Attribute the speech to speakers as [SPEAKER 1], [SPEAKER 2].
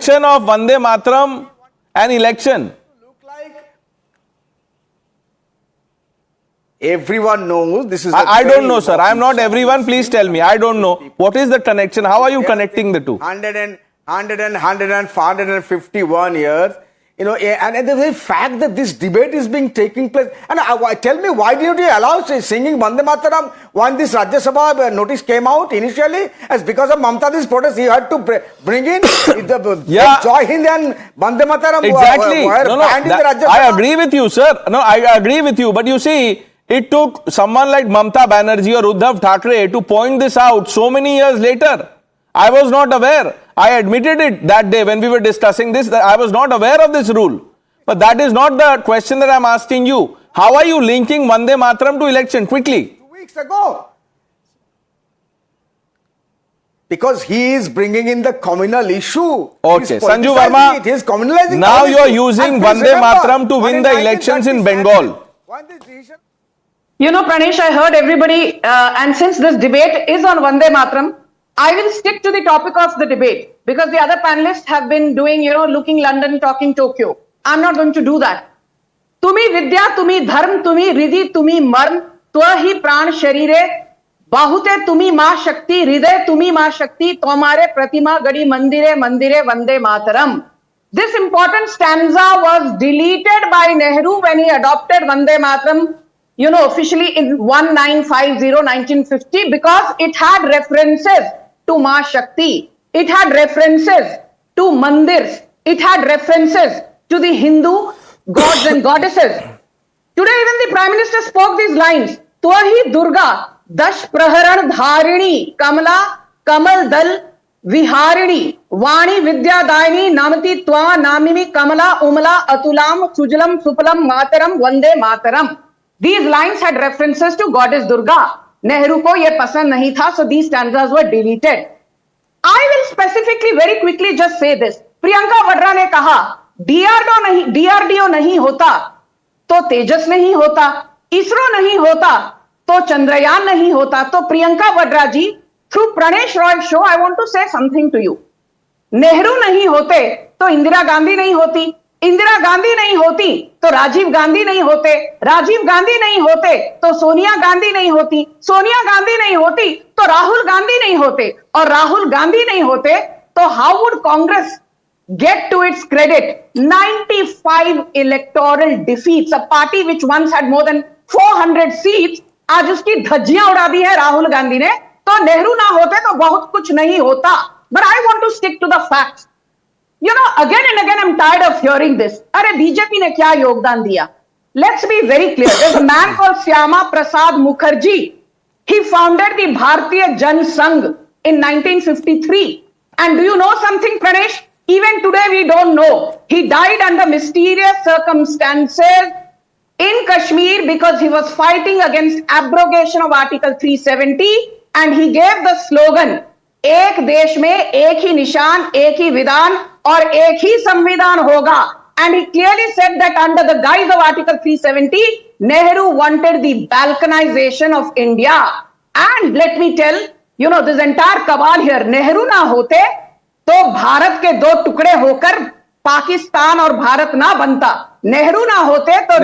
[SPEAKER 1] of Vande Mataram an election?
[SPEAKER 2] Everyone knows this is.
[SPEAKER 1] I don't know, sir. I am not everyone. Please tell me. I don't know. What is the connection? How are you connecting the two?
[SPEAKER 2] 151 years. You know, and the very fact that this debate is being taking place. And tell me, why did you allow singing Vande Mataram when this Rajya Sabha notice came out initially? As because of Mamta's protest, he had to bring in the Joy Hind and Vande Mataram.
[SPEAKER 1] Exactly. I agree with you, sir. No, I agree with you. But you see, it took someone like Mamta Banerjee or Uddhav Thackeray to point this out so many years later. I was not aware. I admitted it that day when we were discussing this, that I was not aware of this rule. But that is not the question that I'm asking you. How are you linking Vande Mataram to election? Quickly.
[SPEAKER 2] 2 weeks ago. Because he is bringing in the communal issue.
[SPEAKER 1] Okay, Sanju Verma,
[SPEAKER 2] he is communalizing.
[SPEAKER 1] now you are using Vande Mataram to win the elections in Bengal.
[SPEAKER 3] You know, Pranesh, I heard everybody, and since this debate is on Vande Mataram, I will stick to the topic of the debate because the other panelists have been doing, looking London, talking Tokyo. I'm not going to do that. Tumi vidya, tumi dharm, tumi ridhi, tumi marm, twahi pran sharire, bahute tumi ma shakti, hriday tumi ma shakti, tomare pratima gadi mandire, mandire Vande Mataram. This important stanza was deleted by Nehru when he adopted Vande Mataram, officially in 1950 because it had references to Ma Shakti. It had references to mandirs. It had references to the Hindu gods and goddesses. Today even the Prime Minister spoke these lines. Twahi Durga, Dash Praharan Dharini, Kamala, Kamal Dal, Viharini, Vani Vidya Daini, Namati Twa, Namimi, Kamala, Umala, Atulam, Sujalam, Supalam, Mataram, Vande Mataram. These lines had references to Goddess Durga. Nehru ko ye pasand nahi tha, so these stanzas were deleted. I will specifically, very quickly just say this. Priyanka Vadra ne kaha, DRDO nahi hota, to Tejas nahi hota, ISRO nahi hota, to Chandrayaan nahi hota. To Priyanka Vadra ji, through Pranesh Roy's show, I want to say something to you. Nehru nahi hote, to Indira Gandhi nahi hoti. Indira Gandhi नहीं होती तो राजीव गांधी नहीं होते, राजीव गांधी नहीं होते तो सोनिया गांधी नहीं होती, सोनिया गांधी नहीं होती तो राहुल गांधी नहीं होते, और राहुल गांधी नहीं होते तो how would Congress get to its credit 95 electoral defeats, a party which once had more than 400 seats, आज उसकी धज्जियां उड़ा दी है राहुल गांधी ने. तो नेहरू ना होते तो बहुत कुछ नहीं होता. But I want to stick to the facts. Again and again, I'm tired of hearing this. अरे बीजेपी ने क्या योगदान दिया? Let's be very clear. There's a man called Syama Prasad Mukherjee. He founded the Bharatiya Jan Sangh in 1953. And do you know something, Pranesh? Even today, we don't know. He died under mysterious circumstances in Kashmir because he was fighting against abrogation of Article 370. And he gave the slogan, एक देश में एक ही निशान, एक ही विधान और एक ही संविधान होगा. And he clearly said that under the guise of Article 370, Nehru wanted the balkanization of India. And let me tell, this entire cabal here, Nehru ना होते तो भारत के दो टुकड़े होकर पाकिस्तान और भारत ना बनता. नेहरू ना होते तो